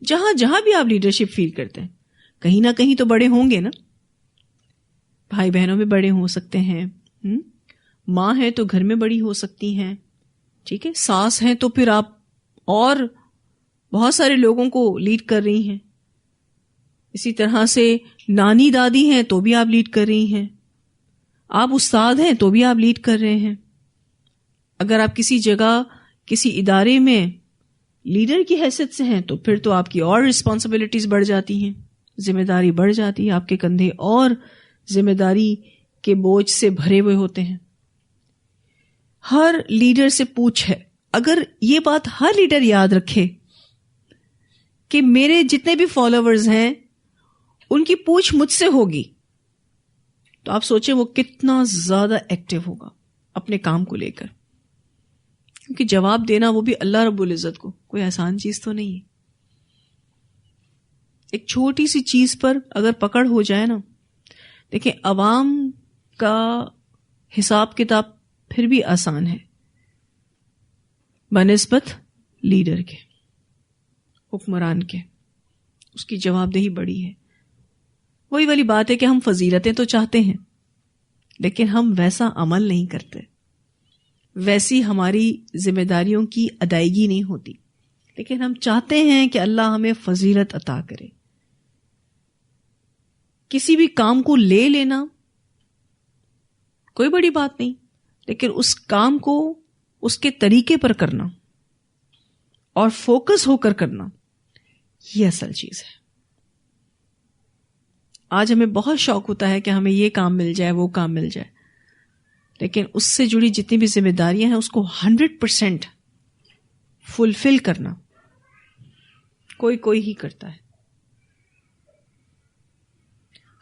جہاں جہاں بھی آپ لیڈرشپ فیل کرتے ہیں کہیں نہ کہیں تو بڑے ہوں گے نا. بھائی بہنوں میں بڑے ہو سکتے ہیں, ماں ہے تو گھر میں بڑی ہو سکتی ہیں, ٹھیک ہے, ساس ہیں تو پھر آپ اور بہت سارے لوگوں کو لیڈ کر رہی ہیں. اسی طرح سے نانی دادی ہیں تو بھی آپ لیڈ کر رہی ہیں, آپ استاد ہیں تو بھی آپ لیڈ کر رہے ہیں. اگر آپ کسی جگہ کسی ادارے میں لیڈر کی حیثیت سے ہیں تو پھر تو آپ کی اور رسپانسبلٹیز بڑھ جاتی ہیں, ذمہ داری بڑھ جاتی ہے, آپ کے کندھے اور ذمہ داری کے بوجھ سے بھرے ہوئے ہوتے ہیں. ہر لیڈر سے پوچھ ہے, اگر یہ بات ہر لیڈر یاد رکھے کہ میرے جتنے بھی فالوورز ہیں ان کی پوچھ مجھ سے ہوگی, تو آپ سوچیں وہ کتنا زیادہ ایکٹیو ہوگا اپنے کام کو لے کر. کیونکہ جواب دینا وہ بھی اللہ رب العزت کو کوئی آسان چیز تو نہیں ہے. ایک چھوٹی سی چیز پر اگر پکڑ ہو جائے نا, دیکھیں عوام کا حساب کتاب پھر بھی آسان ہے بنسبت لیڈر کے, حکمران کے. اس کی جواب دہی بڑی ہے. وہی والی بات ہے کہ ہم فضیلتیں تو چاہتے ہیں لیکن ہم ویسا عمل نہیں کرتے, ویسی ہماری ذمہ داریوں کی ادائیگی نہیں ہوتی. لیکن ہم چاہتے ہیں کہ اللہ ہمیں فضیلت عطا کرے. کسی بھی کام کو لے لینا کوئی بڑی بات نہیں, لیکن اس کام کو اس کے طریقے پر کرنا اور فوکس ہو کر کرنا, یہ اصل چیز ہے. آج ہمیں بہت شوق ہوتا ہے کہ ہمیں یہ کام مل جائے, وہ کام مل جائے, لیکن اس سے جڑی جتنی بھی ذمہ داریاں ہیں اس کو 100% فلفل کرنا کوئی ہی کرتا ہے.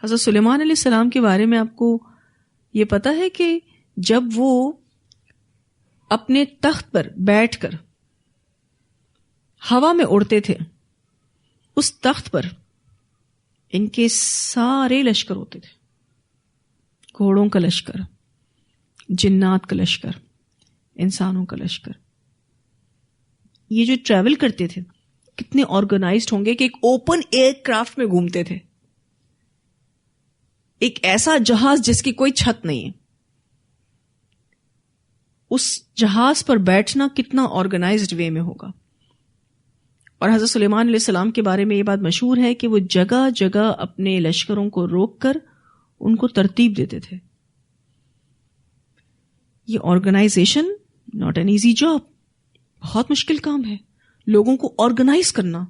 حضرت سلیمان علیہ السلام کے بارے میں آپ کو یہ پتا ہے کہ جب وہ اپنے تخت پر بیٹھ کر ہوا میں اڑتے تھے, اس تخت پر ان کے سارے لشکر ہوتے تھے, گھوڑوں کا لشکر, جنات کا لشکر, انسانوں کا لشکر. یہ جو ٹریول کرتے تھے کتنے آرگنائزڈ ہوں گے کہ ایک اوپن ایئر کرافٹ میں گھومتے تھے, ایک ایسا جہاز جس کی کوئی چھت نہیں ہے. اس جہاز پر بیٹھنا کتنا آرگنائزڈ وے میں ہوگا. اور حضرت سلیمان علیہ السلام کے بارے میں یہ بات مشہور ہے کہ وہ جگہ جگہ اپنے لشکروں کو روک کر ان کو ترتیب دیتے تھے. یہ organisation not an easy job, بہت مشکل کام ہے. لوگوں کو آرگنائز کرنا,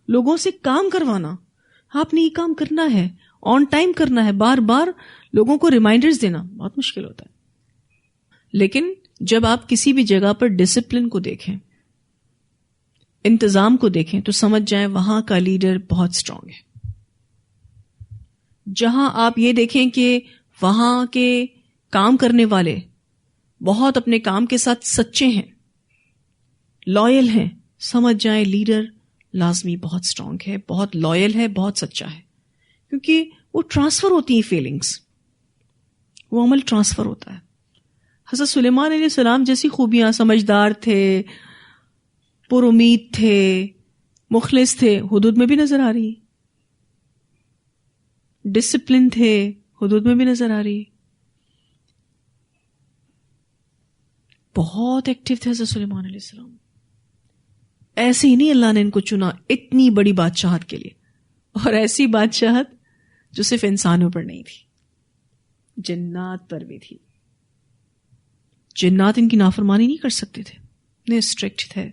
لوگوں سے کام کروانا, آپ نے یہ کام کرنا ہے, آن ٹائم کرنا ہے, بار بار لوگوں کو ریمائنڈرز دینا بہت مشکل ہوتا ہے. لیکن جب آپ کسی بھی جگہ پر ڈسپلن کو دیکھیں, انتظام کو دیکھیں, تو سمجھ جائیں وہاں کا لیڈر بہت اسٹرانگ ہے. جہاں آپ یہ دیکھیں کہ وہاں کے کام کرنے والے بہت اپنے کام کے ساتھ سچے ہیں, لائل ہیں, سمجھ جائیں لیڈر لازمی بہت اسٹرانگ ہے, بہت لائل ہے, بہت سچا ہے. کیونکہ وہ ٹرانسفر ہوتی ہیں فیلنگز, وہ عمل ٹرانسفر ہوتا ہے. حضرت سلیمان علیہ السلام جیسی خوبیاں, سمجھدار تھے, پر امید تھے, مخلص تھے, حدود میں بھی نظر آ رہی, ڈسپلن تھے, حدود میں بھی نظر آ رہی, بہت ایکٹیو تھے حضرت سلیمان علیہ السلام. ایسے ہی نہیں اللہ نے ان کو چنا اتنی بڑی بادشاہت کے لیے, اور ایسی بادشاہت جو صرف انسانوں پر نہیں تھی, جنات پر بھی تھی. جنات ان کی نافرمانی نہیں کر سکتے تھے, اتنے اسٹرکٹ تھے.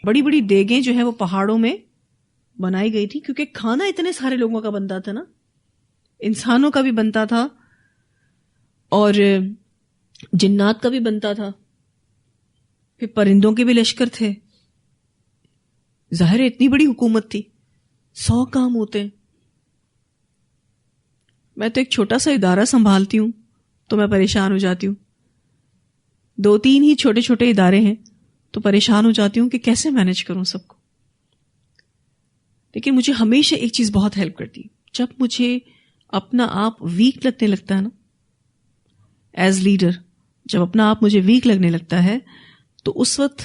بڑی بڑی دیگیں جو ہے وہ پہاڑوں میں بنائی گئی تھی, کیونکہ کھانا اتنے سارے لوگوں کا بنتا تھا نا, انسانوں کا بھی بنتا تھا اور جنات کا بھی بنتا تھا, پھر پرندوں کے بھی لشکر تھے. ظاہر ہے اتنی بڑی حکومت تھی, 100 کام ہوتے ہیں. میں تو ایک چھوٹا سا ادارہ سنبھالتی ہوں تو میں پریشان ہو جاتی ہوں. 2-3 ہی چھوٹے چھوٹے ادارے ہیں تو پریشان ہو جاتی ہوں کہ کیسے مینج کروں سب کو. لیکن مجھے ہمیشہ ایک چیز بہت ہیلپ کرتی, جب مجھے اپنا آپ ویک لگنے لگتا ہے نا, ایز لیڈر جب اپنا آپ مجھے ویک لگنے لگتا ہے, تو اس وقت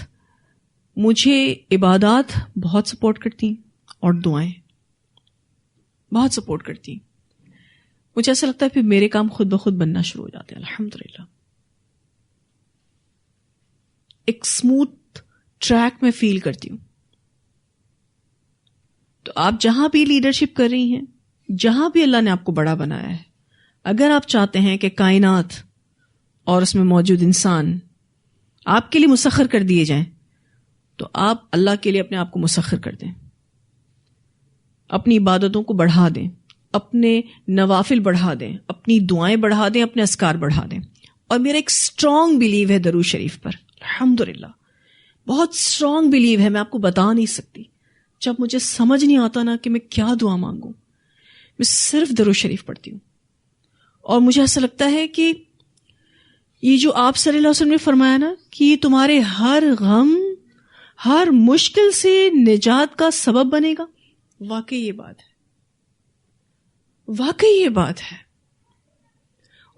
مجھے عبادات بہت سپورٹ کرتی ہیں اور دعائیں بہت سپورٹ کرتی ہیں. مجھے ایسا لگتا ہے پھر میرے کام خود بخود بننا شروع ہو جاتے ہیں. الحمدللہ ایک اسموتھ ٹریک میں فیل کرتی ہوں. تو آپ جہاں بھی لیڈرشپ کر رہی ہیں, جہاں بھی اللہ نے آپ کو بڑا بنایا ہے, اگر آپ چاہتے ہیں کہ کائنات اور اس میں موجود انسان آپ کے لیے مسخر کر دیے جائیں, تو آپ اللہ کے لیے اپنے آپ کو مسخر کر دیں, اپنی عبادتوں کو بڑھا دیں, اپنے نوافل بڑھا دیں, اپنی دعائیں بڑھا دیں, اپنے اذکار بڑھا دیں. اور میرا ایک اسٹرانگ بلیو ہے درود شریف پر, الحمدللہ بہت اسٹرانگ بلیو ہے, میں آپ کو بتا نہیں سکتی. جب مجھے سمجھ نہیں آتا نا کہ میں کیا دعا مانگوں, میں صرف درود شریف پڑھتی ہوں. اور مجھے ایسا لگتا ہے کہ یہ جو آپ صلی اللہ علیہ وسلم نے فرمایا نا کہ یہ تمہارے ہر غم, ہر مشکل سے نجات کا سبب بنے گا, واقعی یہ بات ہے, واقعی یہ بات ہے.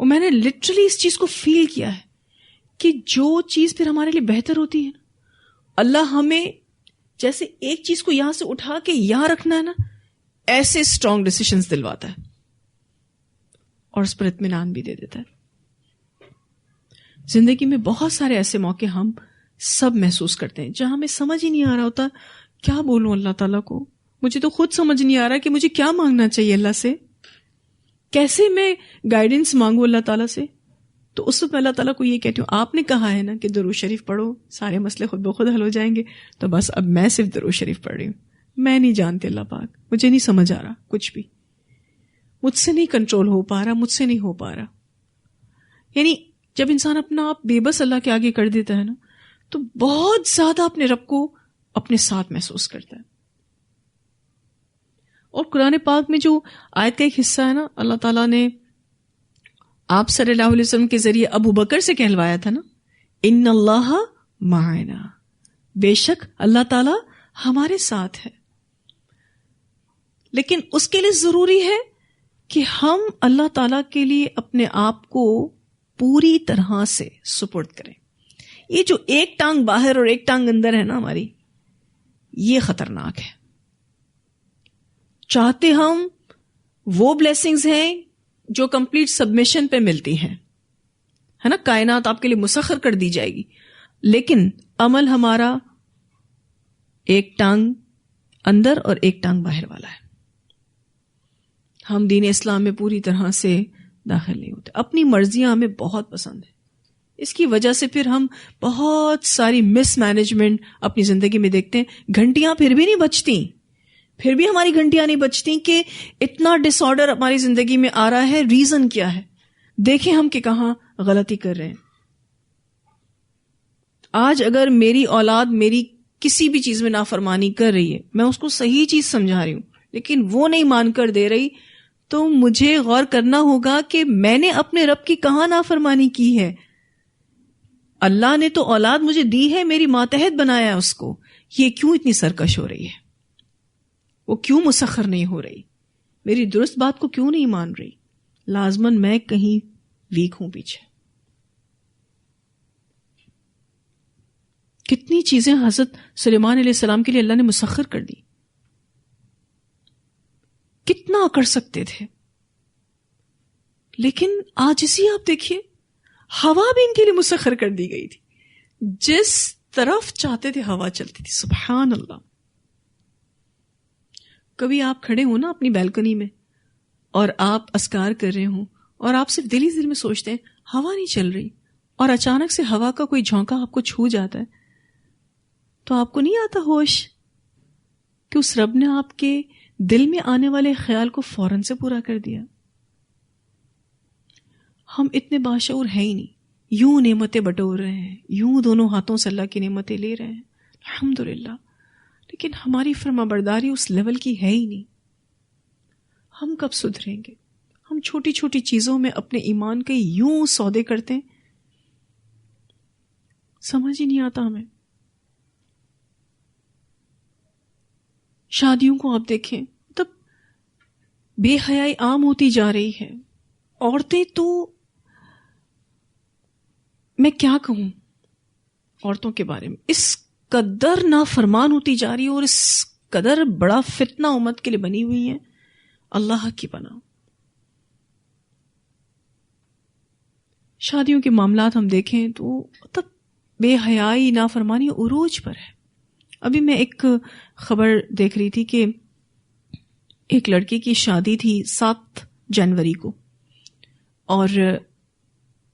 اور میں نے لٹرلی اس چیز کو فیل کیا ہے کہ جو چیز پھر ہمارے لیے بہتر ہوتی ہے نا, اللہ ہمیں جیسے ایک چیز کو یہاں سے اٹھا کے یہاں رکھنا ہے نا, ایسے اسٹرانگ ڈیسیشنز دلواتا ہے اور اس پر اطمینان بھی دے دیتا ہے. زندگی میں بہت سارے ایسے موقع ہم سب محسوس کرتے ہیں جہاں ہمیں سمجھ ہی نہیں آ رہا ہوتا کیا بولوں اللہ تعالیٰ کو. مجھے تو خود سمجھ نہیں آ رہا کہ مجھے کیا مانگنا چاہیے اللہ سے, کیسے میں گائیڈنس مانگوں اللہ تعالیٰ سے. تو اس وقت میں اللہ تعالیٰ کو یہ کہتی ہوں, آپ نے کہا ہے نا کہ درود شریف پڑھو, سارے مسئلے خود بخود حل ہو جائیں گے. تو بس اب میں صرف درود شریف پڑھ رہی ہوں. میں نہیں جانتی اللہ پاک, مجھے نہیں سمجھ آ رہا کچھ بھی, مجھ سے نہیں کنٹرول ہو پا رہا, مجھ سے نہیں ہو پا رہا. یعنی جب انسان اپنا آپ بے بس اللہ کے آگے کر دیتا ہے نا, تو بہت زیادہ اپنے رب کو اپنے ساتھ محسوس کرتا ہے. اور قرآن پاک میں جو آیت کا ایک حصہ ہے نا, اللہ تعالیٰ نے آپ صلی اللہ علیہ وسلم کے ذریعے ابو بکر سے کہلوایا تھا نا, ان اللہ معنا, بے شک اللہ تعالیٰ ہمارے ساتھ ہے. لیکن اس کے لیے ضروری ہے کہ ہم اللہ تعالیٰ کے لیے اپنے آپ کو پوری طرح سے سپرد کریں. یہ جو ایک ٹانگ باہر اور ایک ٹانگ اندر ہے نا ہماری, یہ خطرناک ہے. چاہتے ہم وہ بلیسنگز ہیں جو کمپلیٹ سبمیشن پہ ملتی ہیں, ہے نا, کائنات آپ کے لیے مسخر کر دی جائے گی, لیکن عمل ہمارا ایک ٹانگ اندر اور ایک ٹانگ باہر والا ہے. ہم دین اسلام میں پوری طرح سے داخل نہیں ہوتے. اپنی مرضیاں ہمیں بہت پسند ہیں, اس کی وجہ سے پھر ہم بہت ساری مس مینجمنٹ اپنی زندگی میں دیکھتے ہیں. گھنٹیاں پھر بھی نہیں بچتی, پھر بھی ہماری گھنٹیاں نہیں بچتی کہ اتنا ڈس آرڈر ہماری زندگی میں آ رہا ہے, ریزن کیا ہے, دیکھیں ہم کہ کہاں غلطی کر رہے ہیں. آج اگر میری اولاد میری کسی بھی چیز میں نافرمانی کر رہی ہے, میں اس کو صحیح چیز سمجھا رہی ہوں, لیکن وہ نہیں مان کر دے رہی, تو مجھے غور کرنا ہوگا کہ میں نے اپنے رب کی کہاں نافرمانی کی ہے. اللہ نے تو اولاد مجھے دی ہے, میری ماتحت بنایا ہے اس کو, یہ کیوں اتنی سرکش ہو رہی ہے, وہ کیوں مسخر نہیں ہو رہی, میری درست بات کو کیوں نہیں مان رہی. لازماً میں کہیں ویک ہوں پیچھے. کتنی چیزیں حضرت سلیمان علیہ السلام کے لیے اللہ نے مسخر کر دی, کتنا کر سکتے تھے, لیکن آج اسی آپ دیکھیے, ہوا بھی ان کے لیے مسخر کر دی گئی تھی, جس طرف چاہتے تھے ہوا چلتی تھی. سبحان اللہ. کبھی آپ کھڑے ہو نا اپنی بیلکنی میں اور آپ اذکار کر رہے ہوں اور آپ صرف دل ہی دل میں سوچتے ہیں ہوا نہیں چل رہی, اور اچانک سے ہوا کا کوئی جھونکا آپ کو چھو جاتا ہے, تو آپ کو نہیں آتا ہوش کہ اس رب نے آپ کے دل میں آنے والے خیال کو فوراً سے پورا کر دیا. ہم اتنے باشعور ہیں ہی نہیں, یوں نعمتیں بٹور رہے ہیں, یوں دونوں ہاتھوں سے اللہ کی نعمتیں لے رہے ہیں, الحمدللہ, لیکن ہماری فرما برداری اس لیول کی ہے ہی نہیں. ہم کب سدھریں گے؟ ہم چھوٹی چھوٹی چیزوں میں اپنے ایمان کے یوں سودے کرتے ہیں, سمجھ ہی نہیں آتا ہمیں. شادیوں کو آپ دیکھیں, مطلب بے حیائی عام ہوتی جا رہی ہے. عورتیں تو, میں کیا کہوں عورتوں کے بارے میں, اس قدر نافرمان ہوتی جا رہی ہے اور اس قدر بڑا فتنہ امت کے لیے بنی ہوئی ہے. اللہ کی پناہ. شادیوں کے معاملات ہم دیکھیں تو مطلب بے حیائی نافرمانی عروج پر ہے. ابھی میں ایک خبر دیکھ رہی تھی کہ ایک لڑکی کی شادی تھی 7 جنوری کو اور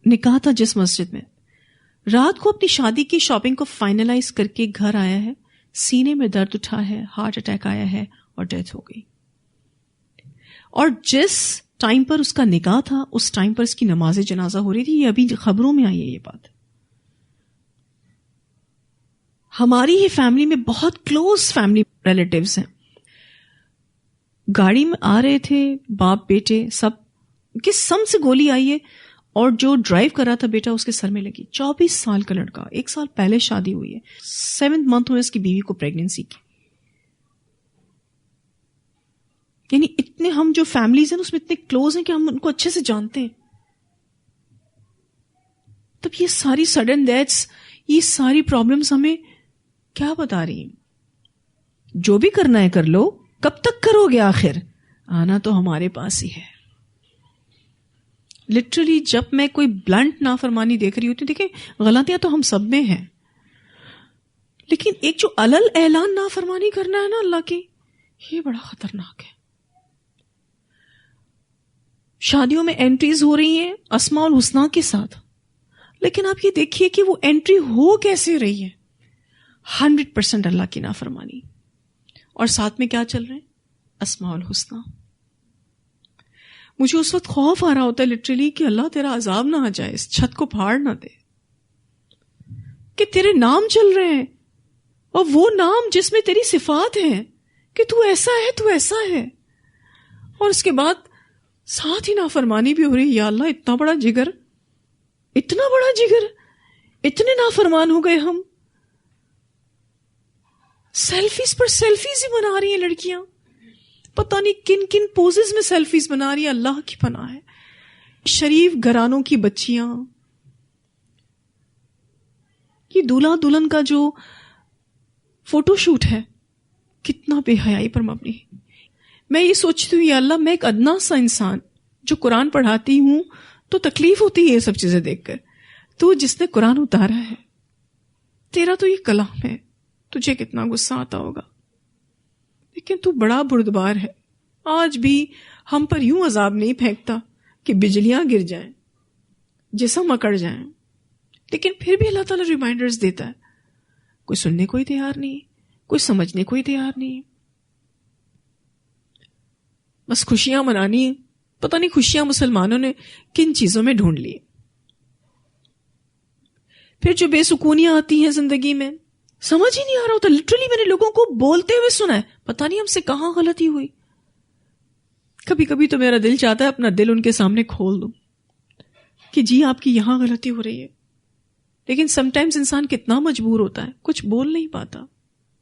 نکاح تھا جس مسجد میں. رات کو اپنی شادی کی شاپنگ کو فائنلائز کر کے گھر آیا ہے, سینے میں درد اٹھا ہے, ہارٹ اٹیک آیا ہے اور ڈیتھ ہو گئی. اور جس ٹائم پر اس کا نکاح تھا اس ٹائم پر اس کی نماز جنازہ ہو رہی تھی. یہ ابھی خبروں میں آئی ہے یہ بات. ہماری ہی فیملی میں بہت کلوز فیملی ریلیٹیوز ہیں. گاڑی میں آ رہے تھے باپ بیٹے سب, کہ سم سے گولی آئی ہے اور جو ڈرائیو کر رہا تھا بیٹا اس کے سر میں لگی. 24 سال کا لڑکا, 1 سال پہلے شادی ہوئی ہے, 7th منتھ ہوئے اس کی بیوی کو پریگننسی کی. یعنی اتنے ہم جو فیملیز ہیں اس میں اتنے کلوز ہیں کہ ہم ان کو اچھے سے جانتے ہیں. تب یہ ساری سڈن ڈیتھس, یہ ساری پرابلمس ہمیں کیا بتا رہی ہیں؟ جو بھی کرنا ہے کر لو, کب تک کرو گے, آخر آنا تو ہمارے پاس ہی ہے. لٹرلی جب میں کوئی بلنٹ نافرمانی دیکھ رہی ہوتی ہوں, دیکھیں غلطیاں تو ہم سب میں ہیں, لیکن ایک جو علل اعلان نافرمانی کرنا ہے نا اللہ کی, یہ بڑا خطرناک ہے. شادیوں میں انٹریز ہو رہی ہیں اسماء الحسنی کے ساتھ, لیکن آپ یہ دیکھیے کہ وہ انٹری ہو کیسے رہی ہے, 100% اللہ کی نافرمانی, اور ساتھ میں کیا چل رہے ہیں, اسماء الحسنی. مجھے اس وقت خوف آ رہا ہوتا ہے لٹرلی کہ اللہ تیرا عذاب نہ آ جائے, اس چھت کو پھاڑ نہ دے, کہ تیرے نام چل رہے ہیں اور وہ نام جس میں تیری صفات ہیں کہ تو ایسا ہے, تو ایسا ہے, اور اس کے بعد ساتھ ہی نافرمانی بھی ہو رہی. یا اللہ اتنا بڑا جگر, اتنا بڑا جگر, اتنے نافرمان ہو گئے ہم. سیلفیز پر سیلفیز ہی بنا رہی ہیں لڑکیاں, پتہ نہیں کن کن پوزز میں سیلفیز بنا رہی ہیں. اللہ کی پناہ ہے. شریف گھرانوں کی بچیاں, یہ دولہا دلہن کا جو فوٹو شوٹ ہے کتنا بے حیائی پر مبنی ہے. میں یہ سوچتی ہوں یا اللہ میں ایک ادنا سا انسان جو قرآن پڑھاتی ہوں تو تکلیف ہوتی ہے یہ سب چیزیں دیکھ کر. تو جس نے قرآن اتارا ہے, تیرا تو یہ کلام ہے, تجھے کتنا غصہ آتا ہوگا, لیکن تو بڑا بردبار ہے. آج بھی ہم پر یوں عذاب نہیں پھینکتا کہ بجلیاں گر جائیں, جسم اکڑ جائیں, لیکن پھر بھی اللہ تعالیٰ ریمائنڈرز دیتا ہے. کوئی سننے کو ہی تیار نہیں, کوئی سمجھنے کو ہی تیار نہیں, بس خوشیاں منانی. پتہ نہیں خوشیاں مسلمانوں نے کن چیزوں میں ڈھونڈ لی. پھر جو بے سکونیاں آتی ہیں زندگی میں سمجھ ہی نہیں آ رہا ہوتا. لٹرلی میں نے لوگوں کو بولتے ہوئے سنا ہے, پتہ نہیں ہم سے کہاں غلطی ہوئی. کبھی کبھی تو میرا دل چاہتا ہے اپنا دل ان کے سامنے کھول دوں کہ جی آپ کی یہاں غلطی ہو رہی ہے, لیکن سم ٹائمز انسان کتنا مجبور ہوتا ہے, کچھ بول نہیں پاتا.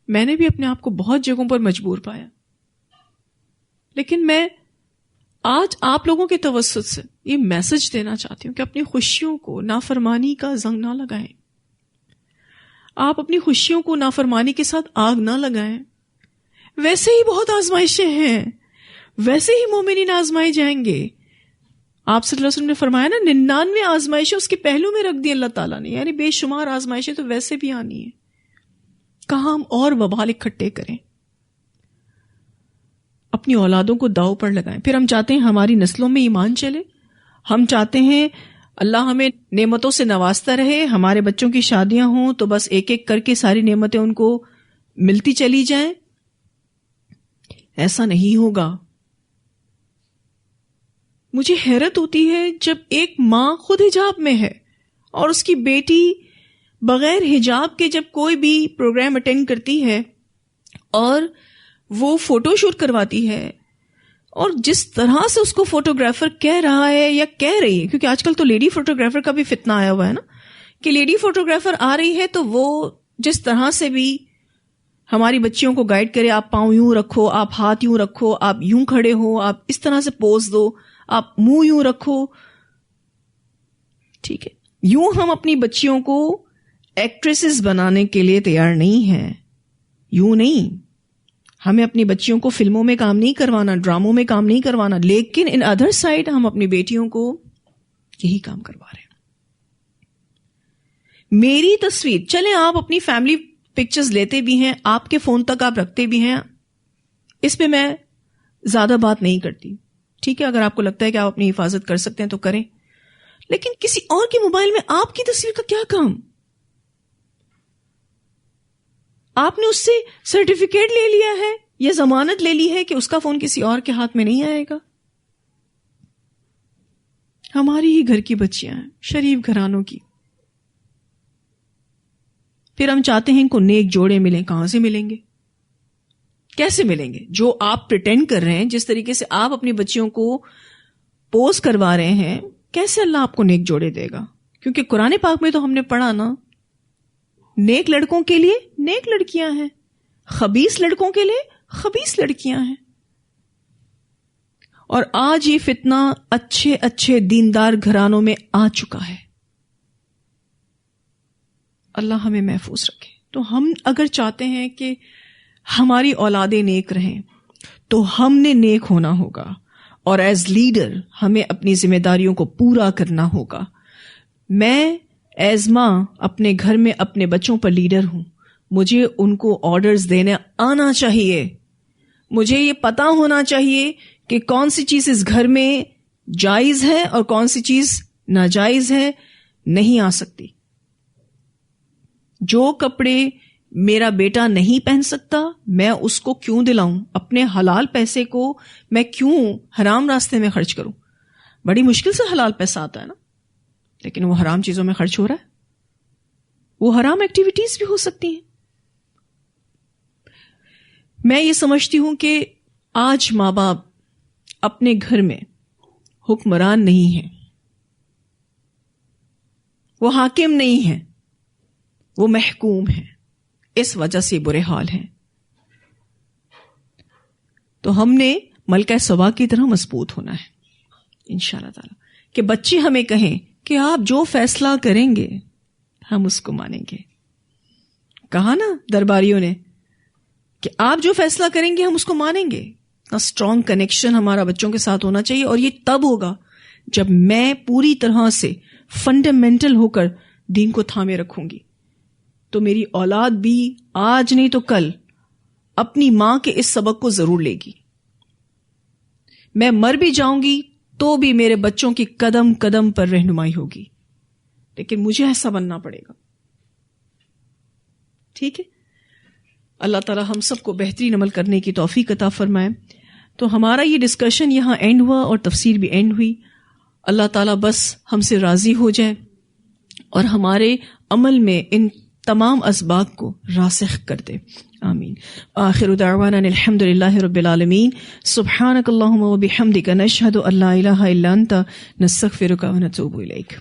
میں نے بھی اپنے آپ کو بہت جگہوں پر مجبور پایا, لیکن میں آج آپ لوگوں کے توسط سے یہ میسج دینا چاہتی ہوں کہ اپنی خوشیوں کو نافرمانی کا زنگ نہ لگائیں. آپ اپنی خوشیوں کو نافرمانی کے ساتھ آگ نہ لگائیں. ویسے ہی بہت آزمائشیں ہیں, ویسے ہی مومنین آزمائے جائیں گے. آپ صلی اللہ علیہ وسلم نے فرمایا نا 99 آزمائشیں اس کے پہلو میں رکھ دی اللہ تعالیٰ نے, یعنی بے شمار آزمائشیں تو ویسے بھی آنی ہیں. کہاں ہم اور وبال اکٹھے کریں, اپنی اولادوں کو داؤ پر لگائیں. پھر ہم چاہتے ہیں ہماری نسلوں میں ایمان چلے, ہم چاہتے ہیں اللہ ہمیں نعمتوں سے نوازتا رہے, ہمارے بچوں کی شادیاں ہوں تو بس ایک ایک کر کے ساری نعمتیں ان کو ملتی چلی جائیں. ایسا نہیں ہوگا. مجھے حیرت ہوتی ہے جب ایک ماں خود حجاب میں ہے اور اس کی بیٹی بغیر حجاب کے جب کوئی بھی پروگرام اٹینڈ کرتی ہے اور وہ فوٹو شوٹ کرواتی ہے, اور جس طرح سے اس کو فوٹوگرافر کہہ رہا ہے یا کہہ رہی ہے, کیونکہ آج کل تو لیڈی فوٹوگرافر کا بھی فتنہ آیا ہوا ہے نا, کہ لیڈی فوٹوگرافر آ رہی ہے تو وہ جس طرح سے بھی ہماری بچیوں کو گائیڈ کرے, آپ پاؤں یوں رکھو, آپ ہاتھ یوں رکھو, آپ یوں کھڑے ہو, آپ اس طرح سے پوز دو, آپ منہ یوں رکھو, ٹھیک ہے. یوں ہم اپنی بچیوں کو ایکٹریسز بنانے کے لیے تیار نہیں ہیں. یوں نہیں، ہمیں اپنی بچیوں کو فلموں میں کام نہیں کروانا، ڈراموں میں کام نہیں کروانا، لیکن ان ادر سائڈ ہم اپنی بیٹیوں کو یہی کام کروا رہے ہیں. میری تصویر، چلیں آپ اپنی فیملی پکچرز لیتے بھی ہیں، آپ کے فون تک آپ رکھتے بھی ہیں، اس پہ میں زیادہ بات نہیں کرتی. ٹھیک ہے، اگر آپ کو لگتا ہے کہ آپ اپنی حفاظت کر سکتے ہیں تو کریں، لیکن کسی اور کے موبائل میں آپ کی تصویر کا کیا کام؟ آپ نے اس سے سرٹیفکیٹ لے لیا ہے یا ضمانت لے لی ہے کہ اس کا فون کسی اور کے ہاتھ میں نہیں آئے گا. ہماری ہی گھر کی بچیاں ہیں، شریف گھرانوں کی. پھر ہم چاہتے ہیں کہ نیک جوڑے ملیں. کہاں سے ملیں گے؟ کیسے ملیں گے؟ جو آپ پریٹینڈ کر رہے ہیں، جس طریقے سے آپ اپنی بچیوں کو پوز کروا رہے ہیں، کیسے اللہ آپ کو نیک جوڑے دے گا؟ کیونکہ قرآن پاک میں تو ہم نے پڑھا نا، نیک لڑکوں کے لیے نیک لڑکیاں ہیں، خبیث لڑکوں کے لیے خبیث لڑکیاں ہیں. اور آج یہ فتنہ اچھے اچھے دیندار گھرانوں میں آ چکا ہے. اللہ ہمیں محفوظ رکھے. تو ہم اگر چاہتے ہیں کہ ہماری اولادیں نیک رہیں تو ہم نے نیک ہونا ہوگا، اور ایز لیڈر ہمیں اپنی ذمہ داریوں کو پورا کرنا ہوگا. میں ایز ماں اپنے گھر میں اپنے بچوں پر لیڈر ہوں. مجھے ان کو آرڈرز دینے آنا چاہیے. مجھے یہ پتا ہونا چاہیے کہ کون سی چیز اس گھر میں جائز ہے اور کون سی چیز ناجائز ہے، نہیں آ سکتی. جو کپڑے میرا بیٹا نہیں پہن سکتا میں اس کو کیوں دلاؤں؟ اپنے حلال پیسے کو میں کیوں حرام راستے میں خرچ کروں؟ بڑی مشکل سے حلال پیسہ آتا ہے نا، لیکن وہ حرام چیزوں میں خرچ ہو رہا ہے. وہ حرام ایکٹیویٹیز بھی ہو سکتی ہیں. میں یہ سمجھتی ہوں کہ آج ماں باپ اپنے گھر میں حکمران نہیں ہیں، وہ حاکم نہیں ہیں، وہ محکوم ہیں. اس وجہ سے برے حال ہیں. تو ہم نے ملکہ سبا کی طرح مضبوط ہونا ہے انشاءاللہ تعالی، کہ بچے ہمیں کہیں کہ آپ جو فیصلہ کریں گے ہم اس کو مانیں گے. کہا نا درباریوں نے کہ آپ جو فیصلہ کریں گے ہم اس کو مانیں گے. اسٹرانگ کنیکشن ہمارا بچوں کے ساتھ ہونا چاہیے، اور یہ تب ہوگا جب میں پوری طرح سے فنڈامنٹل ہو کر دین کو تھامے رکھوں گی. تو میری اولاد بھی آج نہیں تو کل اپنی ماں کے اس سبق کو ضرور لے گی. میں مر بھی جاؤں گی تو بھی میرے بچوں کی قدم قدم پر رہنمائی ہوگی، لیکن مجھے ایسا بننا پڑے گا. ٹھیک ہے، اللہ تعالی ہم سب کو بہترین عمل کرنے کی توفیق عطا فرمائے. تو ہمارا یہ ڈسکشن یہاں اینڈ ہوا اور تفسیر بھی اینڈ ہوئی. اللہ تعالی بس ہم سے راضی ہو جائے اور ہمارے عمل میں ان تمام اسباق کو راسخ کر دے. آمین. آخر دعوانا الحمد للہ رب العالمین. سبحانک اللہم و بحمدک نشہد ان لا الہ الا انت نستغفرک و نتوب الیک.